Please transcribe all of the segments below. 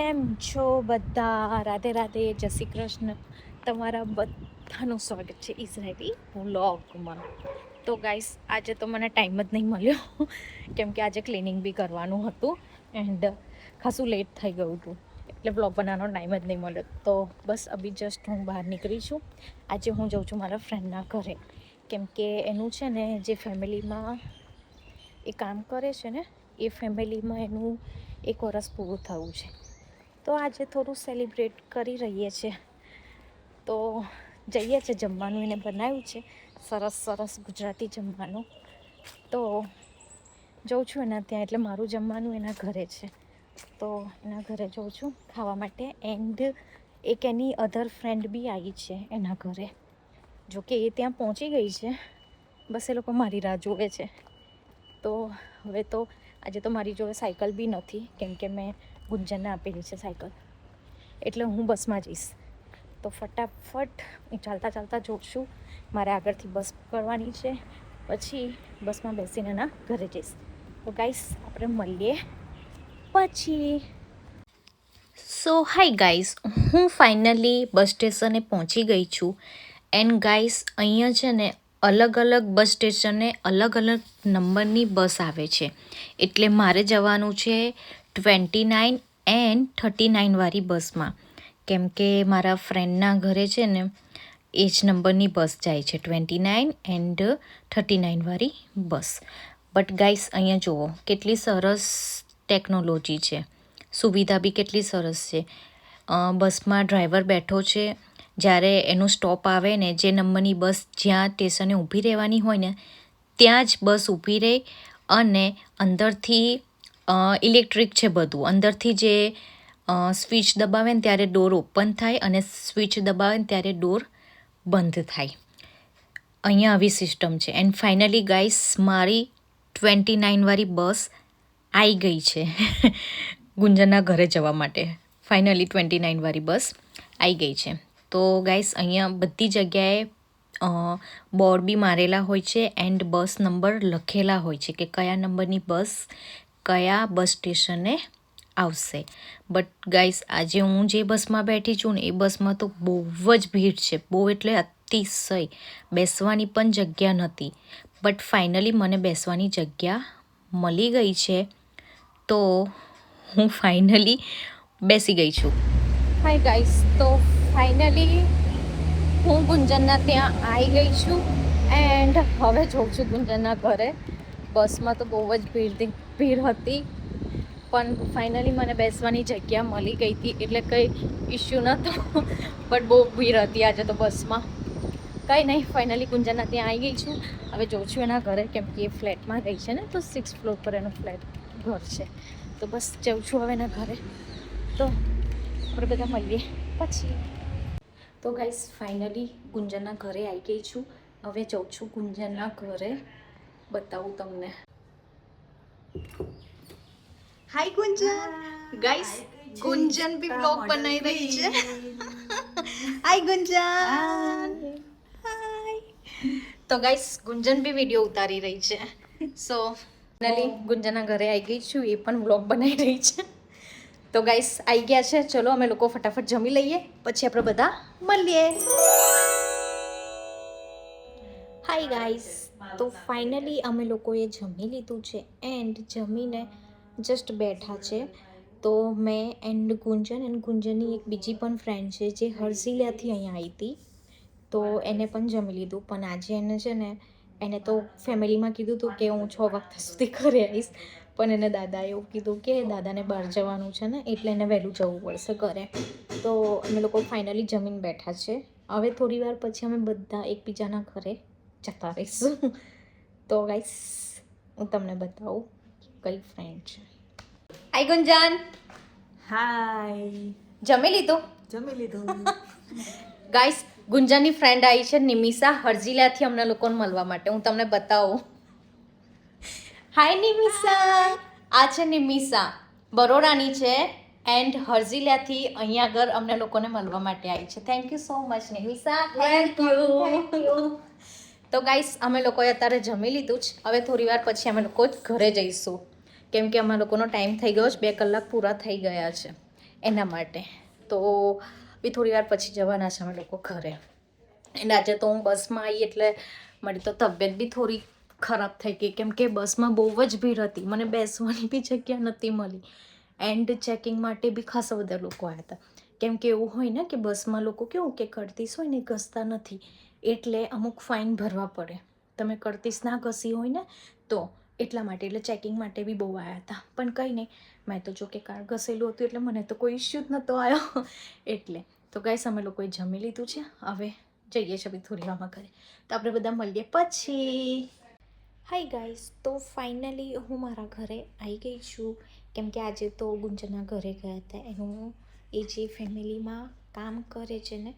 કેમ છો બધા? રાધે રાધે, જય શ્રી કૃષ્ણ. તમારા બધાનું સ્વાગત છે ઇઝરાયલી વ્લોગમાં. તો ગાઈસ, આજે તો મને ટાઈમ જ નહીં મળ્યો કેમ કે આજે ક્લિનિંગ બી કરવાનું હતું એન્ડ ખાસું લેટ થઈ ગયું હતું, એટલે વ્લોગ બનાવવાનો ટાઈમ જ નહીં મળ્યો. તો બસ અભી જસ્ટ હું બહાર નીકળી છું. આજે હું જાઉં છું મારા ફ્રેન્ડના ઘરે, કેમ કે એનું છે ને જે ફેમિલીમાં એ કામ કરે છે ને એ ફેમિલીમાં એનું 1 વર્ષ પૂરું થયું છે. તો આજે થોડું સેલિબ્રેટ કરી રહીએ છીએ. તો જઈએ છે, જમવાનું એને બનાવ્યું છે સરસ સરસ ગુજરાતી જમવાનું. તો જાઉં છું એના ત્યાં, એટલે મારું જમવાનું એના ઘરે છે. તો એના ઘરે જાઉં છું ખાવા માટે. એન્ડ એક એની અધર ફ્રેન્ડ બી આવી છે એના ઘરે. જોકે એ ત્યાં પહોંચી ગઈ છે, બસ એ લોકો મારી રાહ જોવે છે. તો હવે તો આજે તો મારી જોડે સાયકલ બી નથી, કેમ કે મેં ગુંજનને આપેલી છે સાયકલ, એટલે હું બસમાં જઈશ. તો ફટાફટ હું ચાલતા ચાલતા જોઉં છું. મારે આગળથી બસ પકડવાની છે, પછી બસમાં બેસીને એના ઘરે જઈશ. તો ગાઈસ, આપણે મળીએ પછી. સો હાય ગાઈસ, હું ફાઇનલી બસ સ્ટેશને પહોંચી ગઈ છું. એન્ડ ગાઈસ, અહીંયા છે ને અલગ અલગ બસ સ્ટેશને અલગ અલગ નંબરની બસ આવે છે. એટલે મારે જવાનું છે 29 એન્ડ 39 વાળી બસમાં, કેમ કે મારા ફ્રેન્ડના ઘરે છે ને એ જ નંબરની બસ જાય છે, 29 એન્ડ 39 વાળી બસ. બટ ગાઈસ, અહીંયા જુઓ કેટલી સરસ ટેકનોલોજી છે, સુવિધા બી કેટલી સરસ છે. બસમાં ડ્રાઈવર બેઠો છે. જ્યારે એનું સ્ટોપ આવે ને, જે નંબરની બસ જ્યાં સ્ટેશને ઊભી રહેવાની હોય ને ત્યાં જ બસ ઊભી રહે. અને અંદરથી ઇલેક્ટ્રિક છે બધું. અંદરથી જે સ્વિચ દબાવે ને ત્યારે ડોર ઓપન થાય, અને સ્વિચ દબાવે ને ત્યારે ડોર બંધ થાય. અહીંયા આવી સિસ્ટમ છે. એન્ડ ફાઇનલી ગાઈસ, મારી 29 વાળી બસ આવી ગઈ છે ગુંજનના ઘરે જવા માટે. ફાઇનલી 29 વાળી બસ આવી ગઈ છે. તો ગાઈસ, અહીંયા બધી જગ્યાએ બોર્ડ બી મારેલા હોય છે એન્ડ બસ નંબર લખેલા હોય છે કે કયા નંબરની બસ કયા બસ સ્ટેશને આવશે. બટ ગાઈસ, આજે હું જે બસમાં બેઠી છું ને એ બસમાં તો બહુ જ ભીડ છે, બહુ એટલે અતિશય. બેસવાની પણ જગ્યા નહોતી. બટ ફાઇનલી મને બેસવાની જગ્યા મળી ગઈ છે. તો હું ફાઇનલી બેસી ગઈ છું. હાય ગાઈસ, તો ફાઇનલી હું ગુંજનના ત્યાં આવી ગઈ છું એન્ડ હવે જાઉં છું ગુંજનના ઘરે. બસમાં તો બહુ જ ભીડ હતી, પણ ફાઇનલી મને બેસવાની જગ્યા મળી ગઈ હતી, એટલે કંઈ ઇશ્યુ નહોતો. બટ બહુ ભીડ હતી આજે તો બસમાં. કંઈ નહીં, ફાઇનલી ગુંજનના ત્યાં આવી ગઈ છું. હવે જાઉં છું એના ઘરે, કેમ કે એ ફ્લેટમાં રહી છે ને, તો 6th ફ્લોર પર એનું ઘર છે. તો બસ જાઉં છું હવે એના ઘરે. તો આપણે બધા મળીએ પછી. તો ગાઈસ, ફાઇનલી ગુંજનના ઘરે આવી ગઈ છું. હવે જાઉં છું ગુંજનના ઘરે, બતાવું તમને. હાય ગુંજન. ગાઈસ, ગુંજન બી બ્લોગ બનાવી રહી છે. હાય ગુંજન. હાય. તો ગાઈસ, ગુંજન બી વિડીયો ઉતારી રહી છે. સો ફાઇનલી ગુંજનના ઘરે આવી ગઈ છું, એ પણ બ્લોગ બનાવી રહી છે. તો ગાઈસ, આવી ગયા છે. ચલો અમે લોકો ફટાફટ જમી લઈએ, પછી આપણે બધા મળીએ. હાય ગાઈસ, તો ફાઇનલી અમે લોકોએ જમી લીધું છે એન્ડ જમીને જસ્ટ બેઠા છે. તો મેં એન્ડ ગુંજનની એક બીજી પણ ફ્રેન્ડ છે જે હર્ષિલાથી અહીંયા આવી હતી, તો એને પણ જમી લીધું. પણ આજે એને છે ને, એને તો ફેમિલીમાં કીધું હતું કે હું 6 વાગ્યા સુધી ઘરે આવીશ, પણ એને દાદાએ એવું કીધું કે દાદાને બહાર જવાનું છે ને, એટલે એને વહેલું જવું પડશે ઘરે. તો અમે લોકો ફાઇનલી જમીન બેઠા છે. હવે થોડી વાર પછી અમે બધા એકબીજાના ઘરે જતા રહીશું. તો ગાઈસ, હું તમને બતાવું કઈ ફ્રેન્ડ છે. હાય ગુંજન. હાય. જમી લીધું? જમી લીધું. ગાઈસ, ગુંજનની ફ્રેન્ડ આવી છે નિમિષા, હર્ષિલાથી અમને લોકોને મળવા માટે. હું તમને બતાવું. હાય નિમિષા. આ છે નિમિષા, બરોડાની છે એન્ડ હર્ષિલાથી અહીંયા આગળ અમને લોકોને મળવા માટે આવી છે. Thank you so much Nimisha. Thank you. તો ગાઈસ, અમે લોકોએ અત્યારે જમી લીધું જ. હવે થોડી વાર પછી અમે લોકો ઘરે જઈશું, કેમ કે અમારા લોકોનો ટાઈમ થઈ ગયો છે, 2 કલાક પૂરા થઈ ગયા છે. એના માટે. તો બી થોડી વાર પછી જવાના છે અમે લોકો ઘરે. એન્ડ આજે તો હું બસમાં આવી એટલે મારી તો તબિયત બી થોડી ખરાબ થઈ ગઈ, કેમ કે બસમાં બહુ જ ભીડ હતી, મને બેસવાની બી જગ્યા નહોતી મળી. એન્ડ ચેકિંગ માટે બી ખાસા બધા લોકો આવ્યા હતા, કેમ કે એવું હોય ને કે બસમાં લોકો કેવું કે કરતીસ હોય ને ઘસતા નથી, એટલે અમુક ફાઇન ભરવા પડે તમે કરતીસ ના ઘસી હોય ને તો, એટલા માટે. એટલે ચેકિંગ માટે બી બહુ આવ્યા હતા, પણ કંઈ નહીં, મેં તો જો કે કાર ઘસેલું હતું એટલે મને તો કોઈ ઇશ્યુ જ નહોતો આવ્યો. એટલે તો ગાઈસ અમે લોકોએ જમી લીધું છે, હવે જઈએ છીએ બી થોડી વારમાં ઘરે. તો આપણે બધા મળીએ પછી. હાય ગાઈસ, તો ફાઇનલી હું મારા ઘરે આવી ગઈ છું, કેમ કે આજે તો ગુંજનના ઘરે ગયા હતા. એનું એ જે ફેમિલીમાં કામ કરે છે ને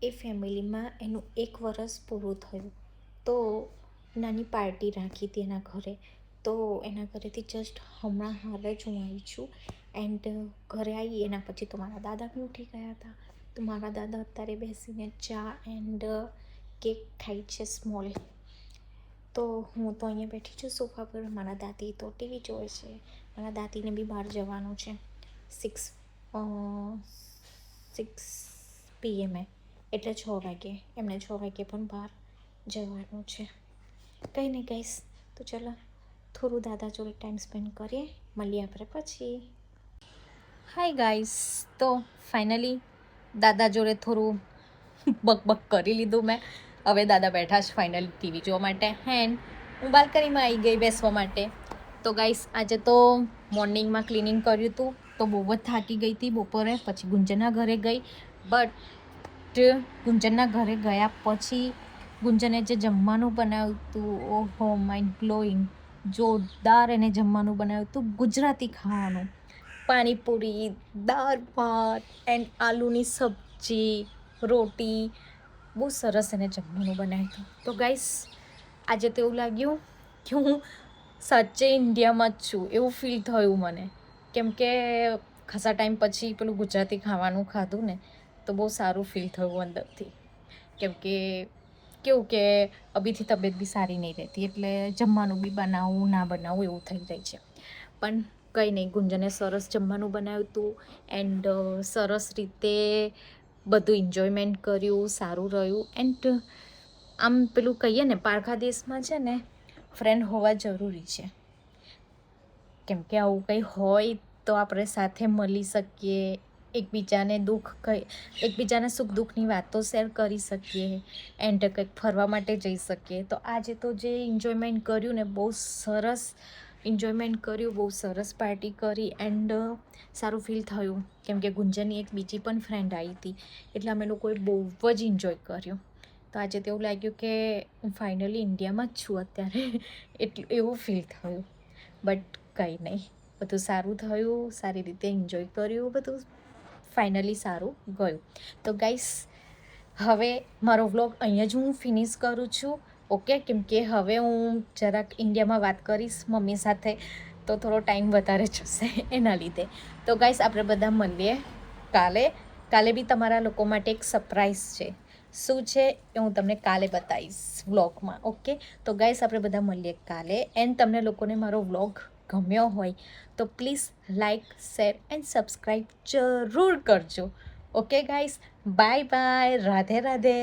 એ ફેમિલીમાં એનું 1 વર્ષ પૂરું થયું, તો નાની પાર્ટી રાખી હતી એના ઘરે. તો એના ઘરેથી જસ્ટ હમણાં હાલ જ હું આવી છું. એન્ડ ઘરે આવી એના પછી તો મારા દાદા બી ઉઠી ગયા હતા. તો મારા દાદા અત્યારે બેસીને ચા એન્ડ કેક ખાય છે સ્મોલ. તો હું તો અહીંયા બેઠી છું સોફા પર, મારા દાદી તો ટીવી જોવે છે. મારા દાદીને બી બહાર જવાનું છે 6 PM, એટલે 6 વાગે. એમને 6 વાગે પણ બહાર જવાનું છે. કંઈ નહીં ગાઈસ, તો ચલો થોડું દાદા જોડે ટાઈમ સ્પેન્ડ કરીએ, મળીએ આપણે પછી. હાય ગાઈસ, તો ફાઇનલી દાદા જોડે થોડું બક કરી લીધું મેં. હવે દાદા બેઠા છે ફાઇનલી ટીવી જોવા માટે, એન્ડ હું બાલ્કનીમાં આવી ગઈ બેસવા માટે. તો ગાઈસ આજે તો મોર્નિંગમાં ક્લિનિંગ કર્યું હતું, તો બહુ જ થાકી ગઈ હતી બપોરે. પછી ગુંજનના ઘરે ગઈ, બટ ગુંજનના ઘરે ગયા પછી ગુંજને જે જમવાનું બનાવ્યું હતું, ઓહો માઇન્ડ બ્લોઈંગ, જોરદાર એને જમવાનું બનાવ્યું હતું. ગુજરાતી ખાવાનું, પાણીપુરી, દાળ ભાત એન્ડ આલુની સબ્જી, રોટી, બહુ સરસ એને જમવાનું બનાવ્યું હતું. તો ગાઈસ આજે તો એવું લાગ્યું કે હું સાચે ઇન્ડિયામાં જ છું એવું ફીલ થયું મને, કેમ કે ખાસા ટાઈમ પછી પેલું ગુજરાતી ખાવાનું ખાધું ને, તો બહુ સારું ફીલ થયું અંદરથી. કેમ કે કેવું કે અભીથી તબિયત બી સારી નહીં રહેતી, એટલે જમવાનું બી બનાવવું ના બનાવવું એવું થઈ જાય છે. પણ કંઈ નહીં, ગુંજને સરસ જમવાનું બનાવ્યું હતું એન્ડ સરસ રીતે બધું એન્જોયમેન્ટ કર્યું, સારું રહ્યું. એન્ડ આમ પેલું કહીએ ને, પારખા દેશમાં છે ને ફ્રેન્ડ હોવા જરૂરી છે, કેમ કે આવું કંઈ હોય તો આપણે સાથે મળી શકીએ, એકબીજાને સુખ દુઃખની વાતો શેર કરી શકીએ, એન્ડ કંઈક ફરવા માટે જઈ શકીએ. તો આજે તો જે એન્જોયમેન્ટ કર્યું ને, બહુ સરસ એન્જોયમેન્ટ કર્યું, બહુ સરસ પાર્ટી કરી એન્ડ સારું ફીલ થયું, કેમ કે ગુંજનની એક બીજી પણ ફ્રેન્ડ આવી હતી, એટલે અમે લોકોએ બહુ જ એન્જોય કર્યું. તો આજે તો એવું લાગ્યું કે હું ફાઇનલી ઇન્ડિયામાં જ છું અત્યારે, એટલું એવું ફીલ થયું. બટ કંઈ નહીં, બધું સારું થયું, સારી રીતે એન્જોય કર્યું, બધું ફાઇનલી સારું ગયું. તો ગાઈસ હવે મારો વ્લોગ અહીંયા જ હું ફિનિશ કરું છું, ઓકે, કેમ કે હવે હું જરાક ઇન્ડિયામાં વાત કરીશ મમ્મી સાથે, તો થોડો ટાઈમ વધારે જશે એના લીધે. તો ગાઈસ આપણે બધા મળીએ કાલે બી તમારા લોકો માટે એક સરપ્રાઈઝ છે. શું છે એ હું તમને કાલે બતાવીશ વ્લોગમાં, ઓકે. તો ગાઈસ આપણે બધા મળીએ કાલે. એન્ડ તમને લોકોને મારો વ્લોગ ગમ્યો હોય તો please like, share and subscribe જરૂર કરજો, okay guys. Bye bye, Radhe Radhe.